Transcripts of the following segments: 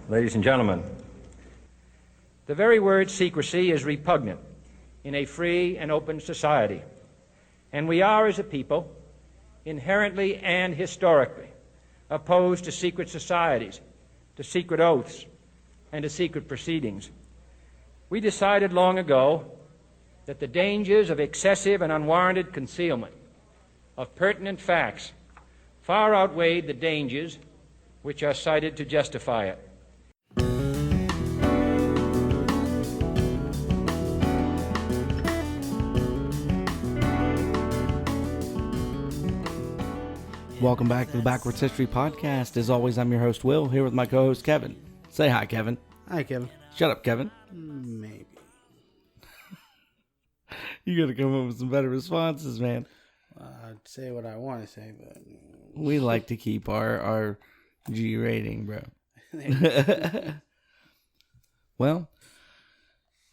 Ladies and gentlemen, the very word secrecy is repugnant in a free and open society, and we are, as a people, inherently and historically opposed to secret societies, to secret oaths, and to secret proceedings. We decided long ago that the dangers of excessive and unwarranted concealment of pertinent facts far outweighed the dangers which are cited to justify it. Welcome back to the Backwards History Podcast. As always, I'm your host, Will, here with my co-host, Kevin. Say hi, Kevin. Hi, Kevin. Shut up, Kevin. Maybe. You gotta come up with some better responses, man. I'd say what I want to say, but... We like to keep our G rating, bro. Well,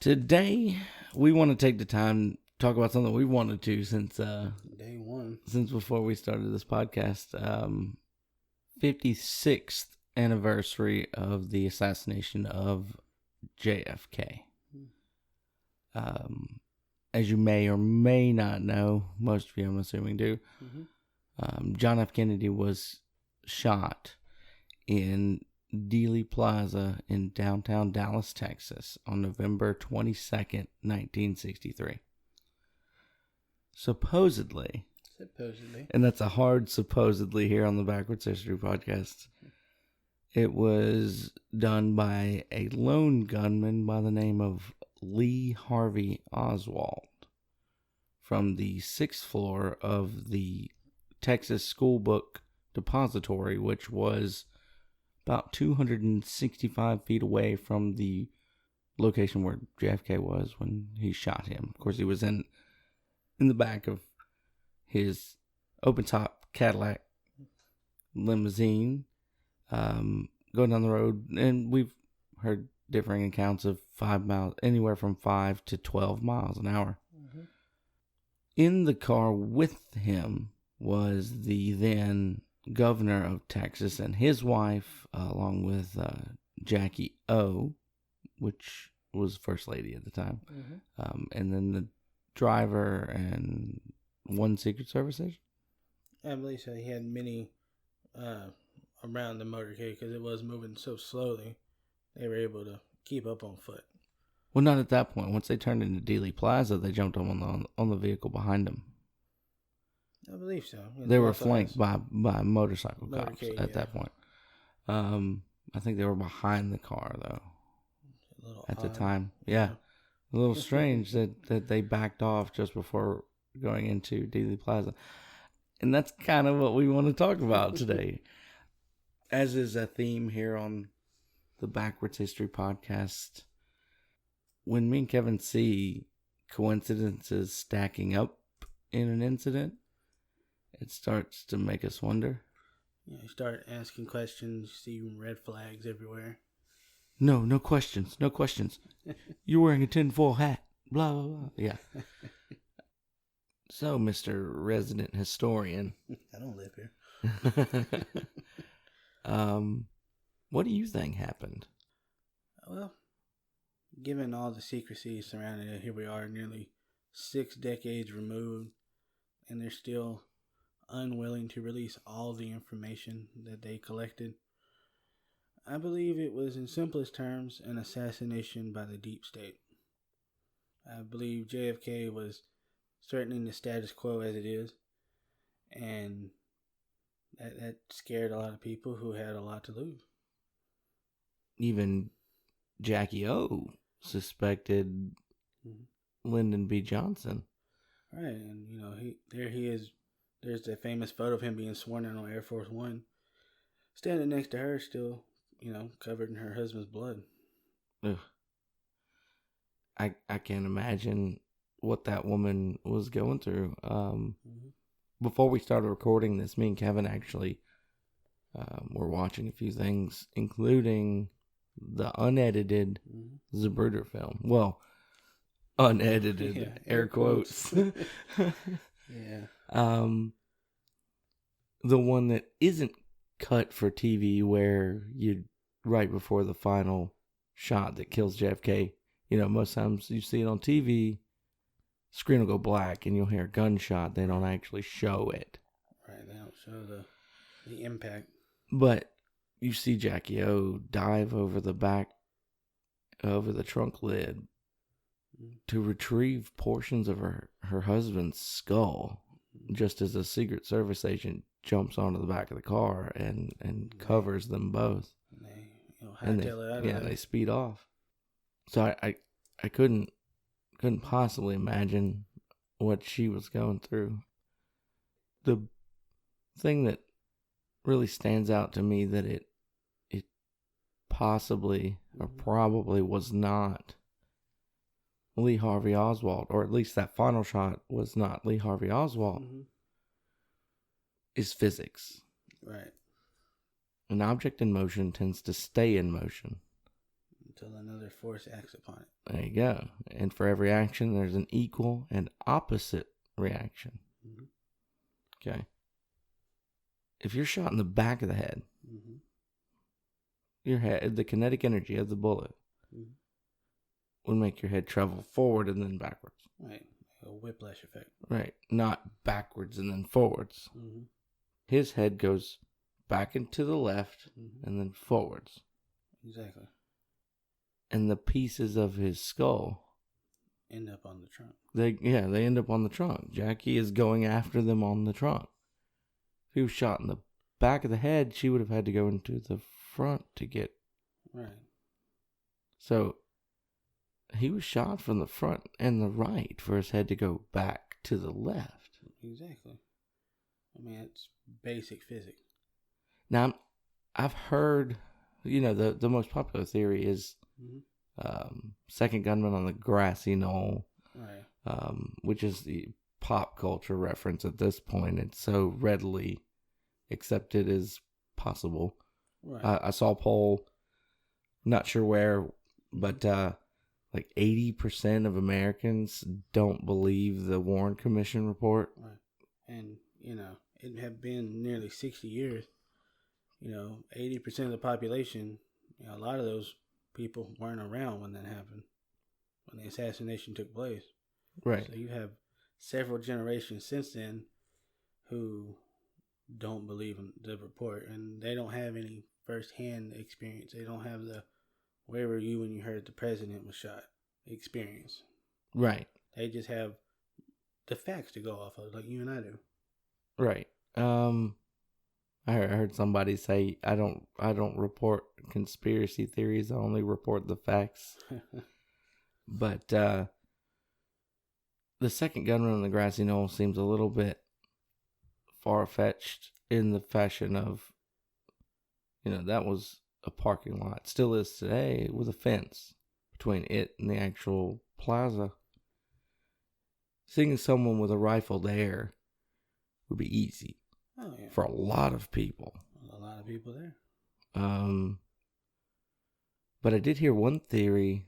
today we want to take the time to talk about something we wanted to since day one, since before we started this podcast. 56th anniversary of the assassination of JFK. As you may or may not know, most of you, I'm assuming, do. John F. Kennedy was shot in Dealey Plaza in downtown Dallas, Texas on November 22nd, 1963. Supposedly, and that's a hard supposedly here on the Backwards History Podcast, it was done by a lone gunman by the name of Lee Harvey Oswald from the 6th floor of the Texas School Book Depository, which was about 265 feet away from the location where JFK was when he shot him. Of course, he was in the back of his open-top Cadillac limousine, going down the road, and we've heard differing accounts of 5 miles, anywhere from 5 to 12 miles an hour. In the car with him was the then governor of Texas and his wife, along with Jackie O, which was first lady at the time, and then the driver and one Secret Service agent. I believe so. He had many around the motorcade because it was moving so slowly. They were able to keep up on foot. Well, not at that point. Once they turned into Dealey Plaza, they jumped on the vehicle behind them. I believe so. They were flanked by motorcycle cops at that point. I think they were behind the car though. At the time, yeah. A little strange that they backed off just before going into Dealey Plaza. And that's kind of what we want to talk about today. As is a theme here on the Backwards History Podcast. When me and Kevin see coincidences stacking up in an incident, it starts to make us wonder. Yeah, you start asking questions, you see red flags everywhere. No questions. You're wearing a tinfoil hat. Blah, blah, blah. Yeah. So, Mr. Resident Historian. I don't live here. What do you think happened? Well, given all the secrecy surrounding it, here we are nearly 6 decades removed, and they're still unwilling to release all the information that they collected. I believe it was, in simplest terms, an assassination by the deep state. I believe JFK was threatening the status quo as it is, and that scared a lot of people who had a lot to lose. Even Jackie O suspected Lyndon B. Johnson. Right, and he is. There's that famous photo of him being sworn in on Air Force One, standing next to her, still, covered in her husband's blood. Ugh. I can't imagine what that woman was going through. Before we started recording this, me and Kevin actually were watching a few things, including the unedited Zapruder film. Well, unedited, air quotes. Yeah. The one that isn't cut for TV, where you right before the final shot that kills JFK. You know, most times you see it on TV, screen will go black and you'll hear a gunshot. They don't actually show it. Right, they don't show the impact. But you see Jackie O dive over the trunk lid to retrieve portions of her husband's skull, just as a Secret Service agent jumps onto the back of the car and covers them both. They speed off. So I couldn't possibly imagine what she was going through. The thing that really stands out to me that it possibly or probably was not Lee Harvey Oswald, or at least that final shot was not Lee Harvey Oswald, is physics. Right. An object in motion tends to stay in motion until another force acts upon it. There you go. And for every action, there's an equal and opposite reaction. Okay. If you're shot in the back of the head, your head, the kinetic energy of the bullet would make your head travel forward and then backwards. Right. A whiplash effect. Right. Not backwards and then forwards. His head goes back and to the left and then forwards. Exactly. And the pieces of his skull end up on the trunk. They end up on the trunk. Jackie is going after them on the trunk. If he was shot in the back of the head, she would have had to go into the front to get. Right. So he was shot from the front and the right for his head to go back to the left. Exactly. I mean, it's basic physics. Now, I've heard, the most popular theory is second gunman on the grassy knoll, right? Which is the pop culture reference at this point. It's so readily accepted as possible. Right. I saw a poll, not sure where, but like 80% of Americans don't believe the Warren Commission report. Right. And, it had been nearly 60 years. 80% of the population, a lot of those people weren't around when that happened, when the assassination took place. Right. So you have several generations since then who don't believe in the report, and they don't have any first-hand experience. They don't have the "where were you when you heard the president was shot" experience. Right. They just have the facts to go off of, like you and I do. Right. I heard somebody say, I don't report conspiracy theories. I only report the facts. But the second gunman on the grassy knoll seems a little bit far-fetched in the fashion of, that was a parking lot. Still is today, with a fence between it and the actual plaza. Seeing someone with a rifle there would be easy. Oh, yeah. For a lot of people. A lot of people there. But I did hear one theory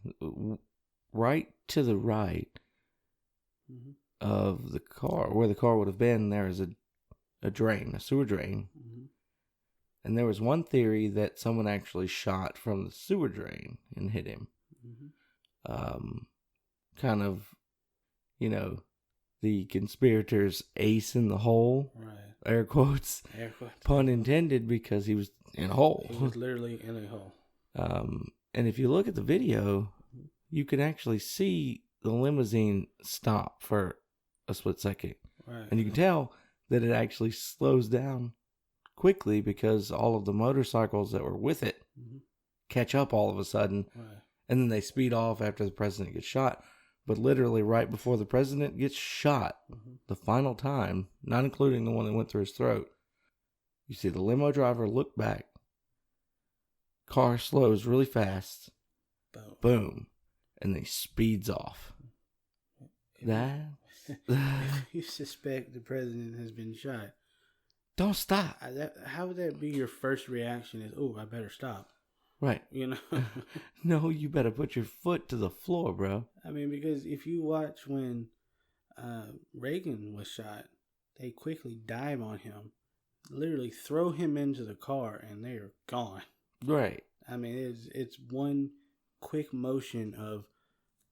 right to the right of the car, where the car would have been, there is a drain, a sewer drain. And there was one theory that someone actually shot from the sewer drain and hit him. Kind of, the conspirators ace in the hole. Right. Air quotes. Pun intended, because he was in a hole. He was literally in a hole. And if you look at the video, you can actually see the limousine stop for a split second. Right. And you can tell that it actually slows down quickly because all of the motorcycles that were with it catch up all of a sudden. Right. And then they speed off after the president gets shot. But literally right before the president gets shot, the final time, not including the one that went through his throat, you see the limo driver look back. Car slows really fast. Boom. And then he speeds off. That... If you suspect the president has been shot, don't stop. How would that be your first reaction? Is, I better stop. Right. No, you better put your foot to the floor, bro. I mean, because if you watch when Reagan was shot, they quickly dive on him, literally throw him into the car, and they are gone. Right. I mean, it's one quick motion of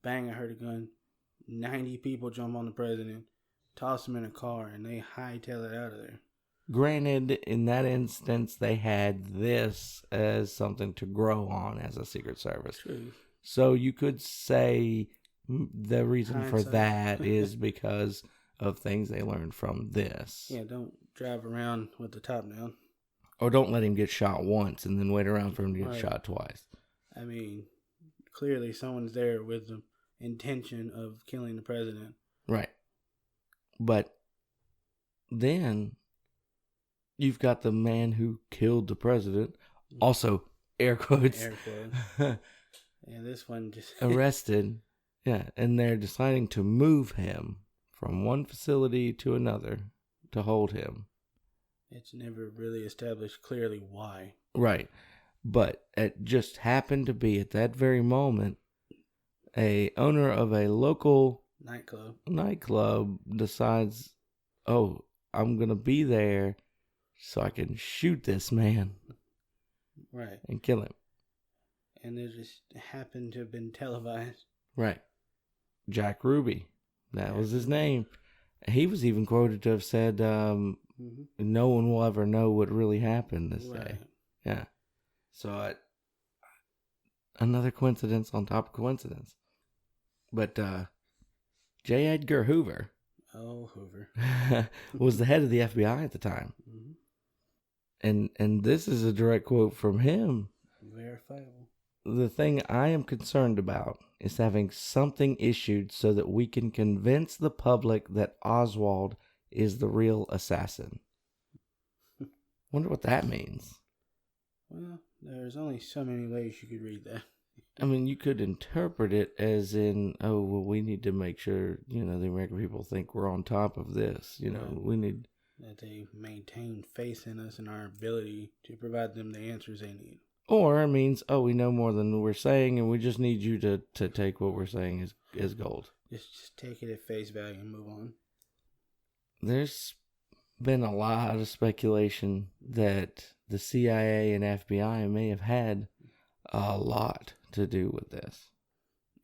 bang, I heard a gun. 90 people jump on the president, toss him in a car, and they hightail it out of there. Granted, in that instance, they had this as something to grow on as a Secret Service. True. So you could say the reason Hindsight. for that is because of things they learned from this. Yeah, don't drive around with the top down. Or don't let him get shot once and then wait around for him to get shot twice. I mean, clearly someone's there with the intention of killing the president. Right. But then you've got the man who killed the president, also air quotes, Yeah, this one just arrested. Yeah, and they're deciding to move him from one facility to another to hold him. It's never really established clearly why. Right. But it just happened to be at that very moment, a owner of a local nightclub decides, oh, I'm going to be there so I can shoot this man. Right. And kill him. And it just happened to have been televised. Right. Jack Ruby. That was his name. He was even quoted to have said, no one will ever know what really happened this day. Yeah. So, another coincidence on top of coincidence. But, J. Edgar Hoover. Oh, Hoover. was the head of the FBI at the time. Mm-hmm. And this is a direct quote from him. Verifiable. The thing I am concerned about is having something issued so that we can convince the public that Oswald is the real assassin. Wonder what that means. Well, there's only so many ways you could read that. I mean, you could interpret it as in, oh, well, we need to make sure, the American people think we're on top of this. We need... that they maintain faith in us and our ability to provide them the answers they need. Or it means, oh, we know more than we're saying, and we just need you to take what we're saying as gold. Just take it at face value and move on. There's been a lot of speculation that the CIA and FBI may have had a lot to do with this.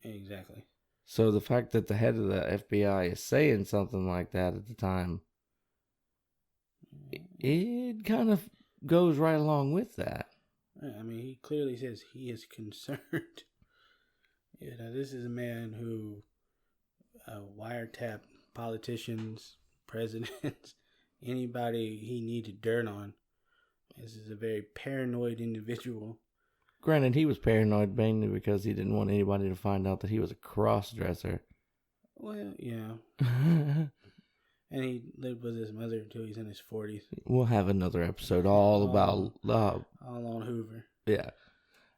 Exactly. So the fact that the head of the FBI is saying something like that at the time, it kind of goes right along with that. I mean, he clearly says he is concerned. This is a man who wiretapped politicians, presidents, anybody he needed dirt on. This is a very paranoid individual. Granted, he was paranoid mainly because he didn't want anybody to find out that he was a cross-dresser. Well, yeah. And he lived with his mother until he's in his 40s. We'll have another episode all about... all on Hoover. Yeah.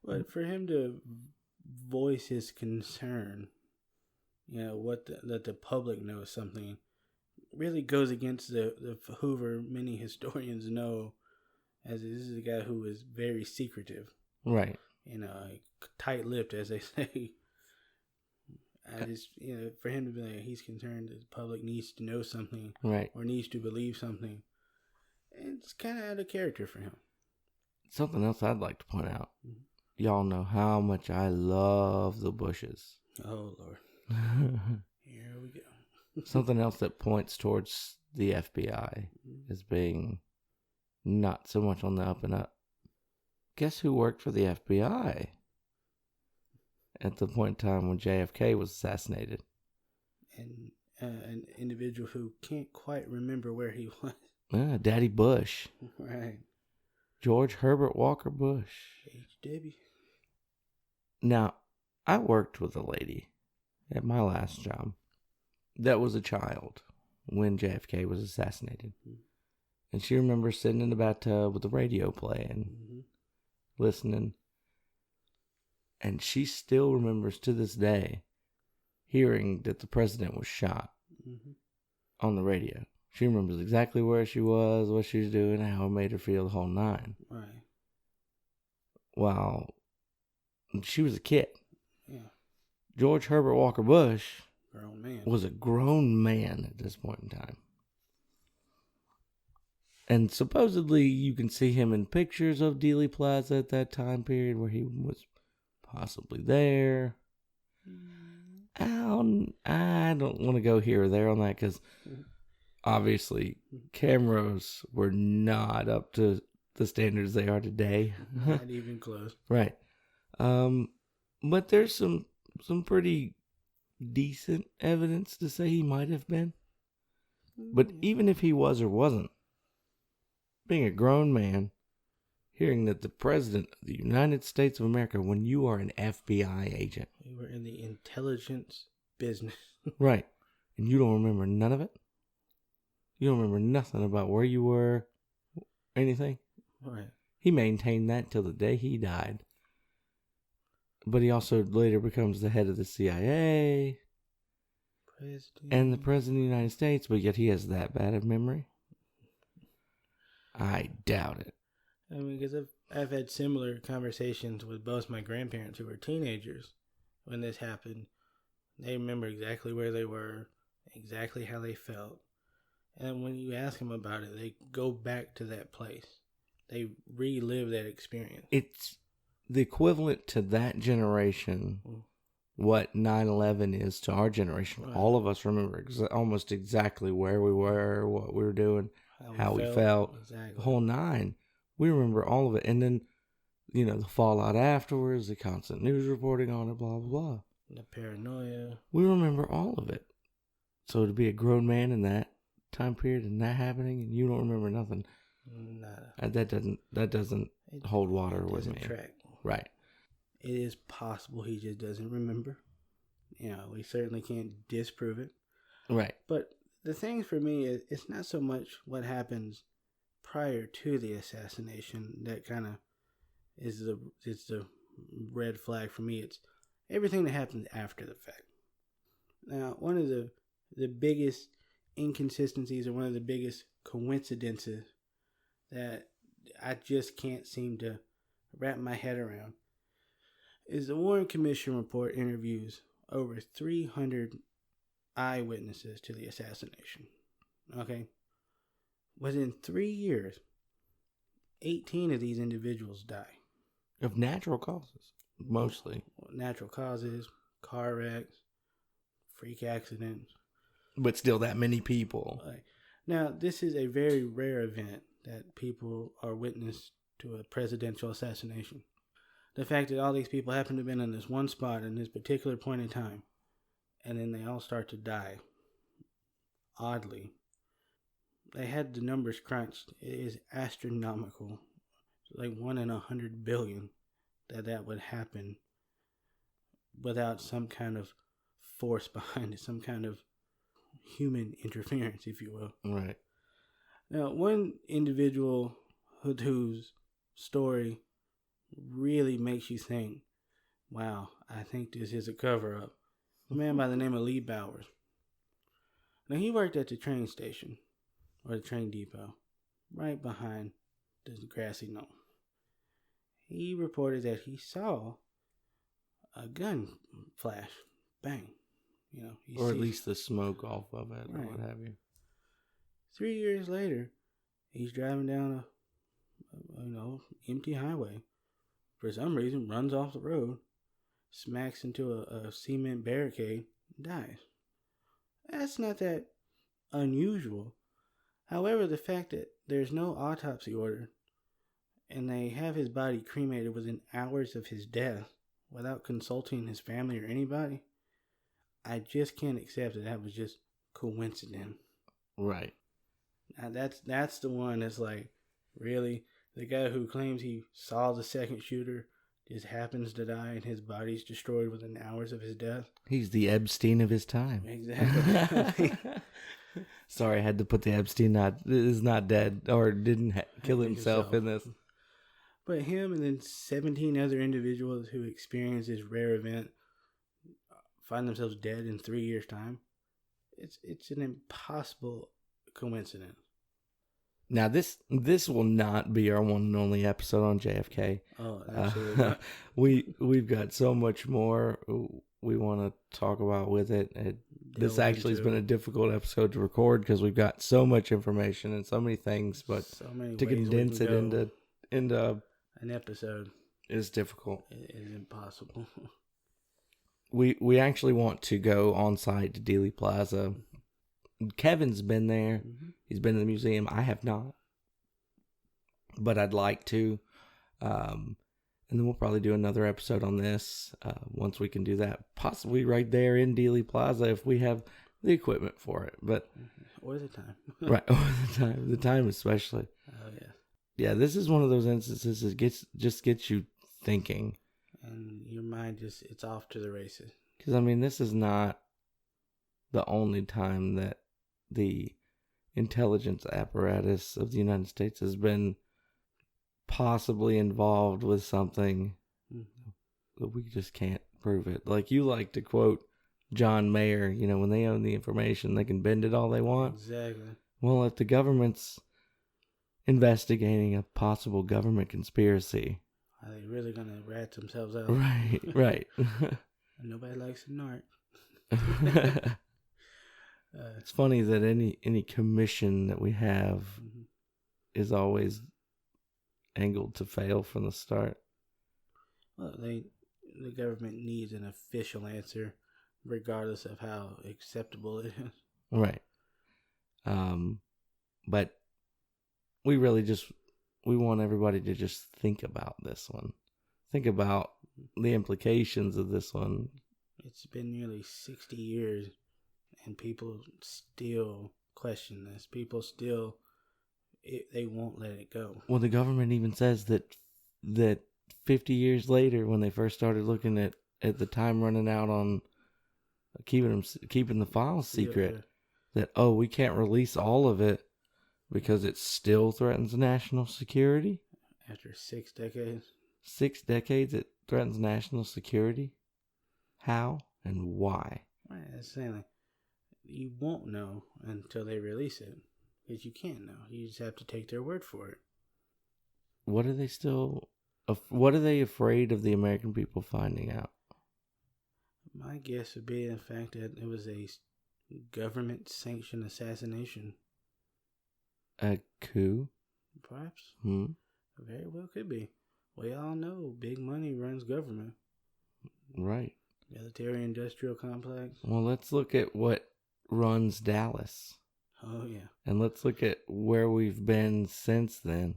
But for him to voice his concern, that the public knows something, really goes against the Hoover many historians know, as this is a guy who is very secretive. Right. Tight-lipped, as they say. I just, for him to be like, he's concerned that the public needs to know something. Right. Or needs to believe something. It's kind of out of character for him. Something else I'd like to point out. Mm-hmm. Y'all know how much I love the Bushes. Oh, Lord. Here we go. Something else that points towards the FBI as being not so much on the up and up. Guess who worked for the FBI at the point in time when JFK was assassinated? And an individual who can't quite remember where he was. Daddy Bush. Right. George Herbert Walker Bush. H.W. Now, I worked with a lady at my last job that was a child when JFK was assassinated. Mm-hmm. And she remembers sitting in the bathtub with the radio playing, listening. And she still remembers to this day hearing that the president was shot on the radio. She remembers exactly where she was, what she was doing, how it made her feel, the whole nine. Right. While she was a kid. Yeah. George Herbert Walker Bush grown man. Was a grown man at this point in time. And supposedly you can see him in pictures of Dealey Plaza at that time period where he was possibly there. I don't want to go here or there on that because obviously cameras were not up to the standards they are today. Not even close. Right. But there's some pretty decent evidence to say he might have been. But even if he was or wasn't, being a grown man, hearing that the President of the United States of America, when you are an FBI agent. We were in the intelligence business. Right. And you don't remember none of it? You don't remember nothing about where you were, anything? Right. He maintained that till the day he died. But he also later becomes the head of the CIA. And the President of the United States, but yet he has that bad of memory? I doubt it. I mean, because I've had similar conversations with both my grandparents who were teenagers when this happened. They remember exactly where they were, exactly how they felt. And when you ask them about it, they go back to that place. They relive that experience. It's the equivalent to that generation, what 9/11 is to our generation. Right. All of us remember almost exactly where we were, what we were doing, how we felt, exactly. The whole nine. We remember all of it. And then, the fallout afterwards, the constant news reporting on it, blah, blah, blah. The paranoia. We remember all of it. So to be a grown man in that time period and that happening and you don't remember nothing, that doesn't hold water with me. Track. Right. It is possible he just doesn't remember. We certainly can't disprove it. Right. But the thing for me is, it's not so much what happens prior to the assassination that kind of is the red flag for me. It's everything that happens after the fact. Now, one of the biggest inconsistencies or one of the biggest coincidences that I just can't seem to wrap my head around is the Warren Commission report interviews over 300 eyewitnesses to the assassination. Okay? Within 3 years, 18 of these individuals die. Of natural causes, mostly. Natural causes, car wrecks, freak accidents. But still that many people. Now, this is a very rare event that people are witness to a presidential assassination. The fact that all these people happen to have been in this one spot in this particular point in time, and then they all start to die. Oddly. They had the numbers crunched. It is astronomical. It's like 1 in 100 billion that would happen without some kind of force behind it, some kind of human interference, if you will. Right. Now, one individual whose story really makes you think, wow, I think this is a cover-up. A man by the name of Lee Bowers. Now, he worked at the train station, or the train depot, right behind the grassy knoll. He reported that he saw a gun flash, bang. Or at least the smoke off of it, right. Or what have you. 3 years later, he's driving down a empty highway. For some reason, runs off the road, smacks into a cement barricade, and dies. That's not that unusual. However, the fact that there's no autopsy order and they have his body cremated within hours of his death without consulting his family or anybody, I just can't accept that was just coincidence. Right. Now that's the one that's like, really? The guy who claims he saw the second shooter just happens to die and his body's destroyed within hours of his death? He's the Epstein of his time. Exactly. Sorry, I had to put the Epstein is not dead or didn't kill himself in this. But him and then 17 other individuals who experienced this rare event find themselves dead in 3 years' time. It's an impossible coincidence. Now, this will not be our one and only episode on JFK. Oh, absolutely not. We've got so much more we want to talk about with it. This actually has been a difficult episode to record because we've got so much information and so many things, but to condense it into an episode is difficult. It is impossible. We actually want to go on site to Dealey Plaza. Kevin's been there. Mm-hmm. He's been to the museum. I have not, but I'd like to. And then we'll probably do another episode on this once we can do that. Possibly right there in Dealey Plaza if we have the equipment for it. But or the time. Right, or the time. The time especially. Oh, yeah. Yeah, this is one of those instances that gets you thinking. And your mind it's off to the races. Because, I mean, this is not the only time that the intelligence apparatus of the United States has been possibly involved with something that we just can't prove it. Like you like to quote John Mayer, when they own the information, they can bend it all they want. Exactly. Well, if the government's investigating a possible government conspiracy, are they really going to rat themselves out? Right. Nobody likes a narc. It's funny that any commission that we have is always angled to fail from the start. Well, the government needs an official answer, regardless of how acceptable it is. Right. But we really we want everybody to just think about this one. Think about the implications of this one. It's been nearly 60 years, and people still question this. People still... they won't let it go. Well, the government even says that 50 years later, when they first started looking at the time running out on keeping the files secret, that we can't release all of it because it still threatens national security. After 6 decades. 6 decades, it threatens national security. How and why? Right, that's saying like, you won't know until they release it. Because you can't know. You just have to take their word for it. What are they afraid of the American people finding out? My guess would be the fact that it was a government-sanctioned assassination. A coup? Perhaps. Very well could be. We all know big money runs government. Right. Military-industrial complex. Well, let's look at what runs Dallas. Oh, yeah. And let's look at where we've been since then.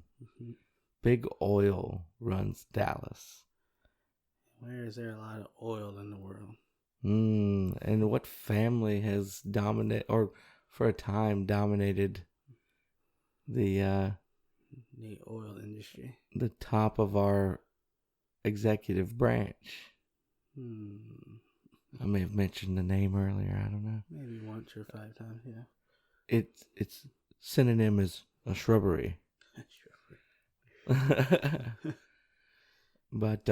Big oil runs Dallas. Where is there a lot of oil in the world? And what family has dominated, or for a time dominated, the oil industry? The top of our executive branch. I may have mentioned the name earlier. I don't know. Maybe once or 5 times, yeah. Its synonym is a shrubbery. But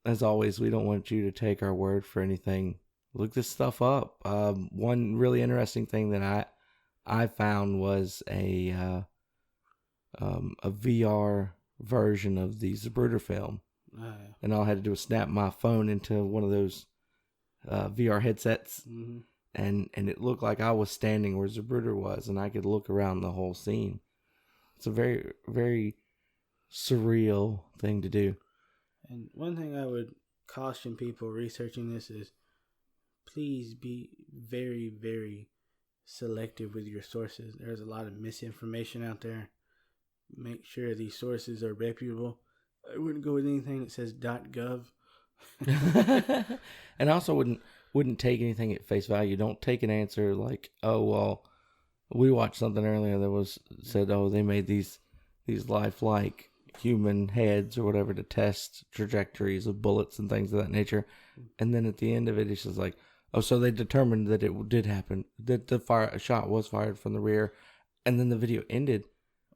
as always, we don't want you to take our word for anything. Look this stuff up. One really interesting thing that I found was a VR version of the Zapruder film. Oh, yeah. And all I had to do was snap my phone into one of those VR headsets. And it looked like I was standing where Zapruder was, and I could look around the whole scene. It's a very, very surreal thing to do. And one thing I would caution people researching this is please be very, very selective with your sources. There's a lot of misinformation out there. Make sure these sources are reputable. I wouldn't go with anything that says .gov. And I also wouldn't take anything at face value. Don't take an answer like, oh, well, we watched something earlier that said, oh, they made these lifelike human heads or whatever to test trajectories of bullets and things of that nature. And then at the end of it, it's just like, oh, so they determined that it did happen, that a shot was fired from the rear. And then the video ended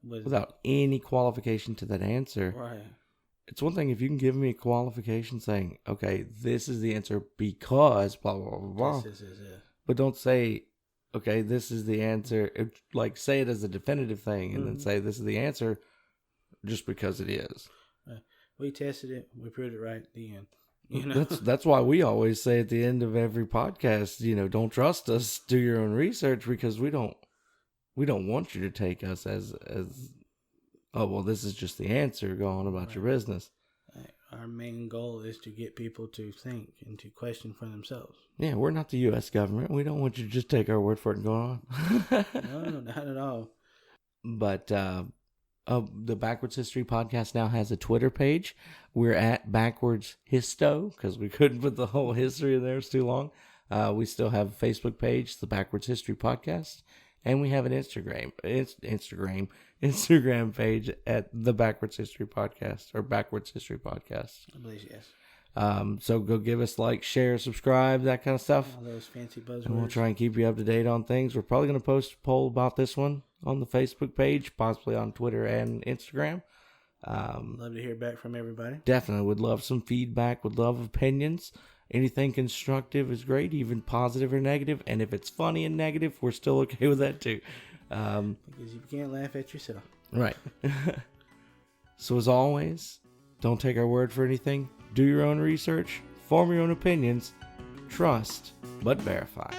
without any qualification to that answer. Right. It's one thing if you can give me a qualification saying, okay, this is the answer because blah, blah, blah, blah. This is it. But don't say, okay, this is the answer. Like, say it as a definitive thing and then say this is the answer just because it is. We tested it. We proved it right at the end. You know, that's why we always say at the end of every podcast, don't trust us, do your own research, because we don't want you to take us as oh, well, this is just the answer, go on about your business. Our main goal is to get people to think and to question for themselves. Yeah, we're not the U.S. government. We don't want you to just take our word for it and go on. No, not at all. But the Backwards History Podcast now has a Twitter page. We're at Backwards Histo, because we couldn't put the whole history in there. It's too long. We still have a Facebook page, the Backwards History Podcast. And we have an Instagram page at the Backwards History Podcast, or Backwards History Podcast. I believe, yes. So go give us like, share, subscribe, that kind of stuff. All those fancy buzzwords. And we'll try and keep you up to date on things. We're probably going to post a poll about this one on the Facebook page, possibly on Twitter and Instagram. Love to hear back from everybody. Definitely would love some feedback, would love opinions. Anything constructive is great, even positive or negative. And if it's funny and negative, we're still okay with that too. Because you can't laugh at yourself. Right. So as always, don't take our word for anything. Do your own research. Form your own opinions. Trust, but verify.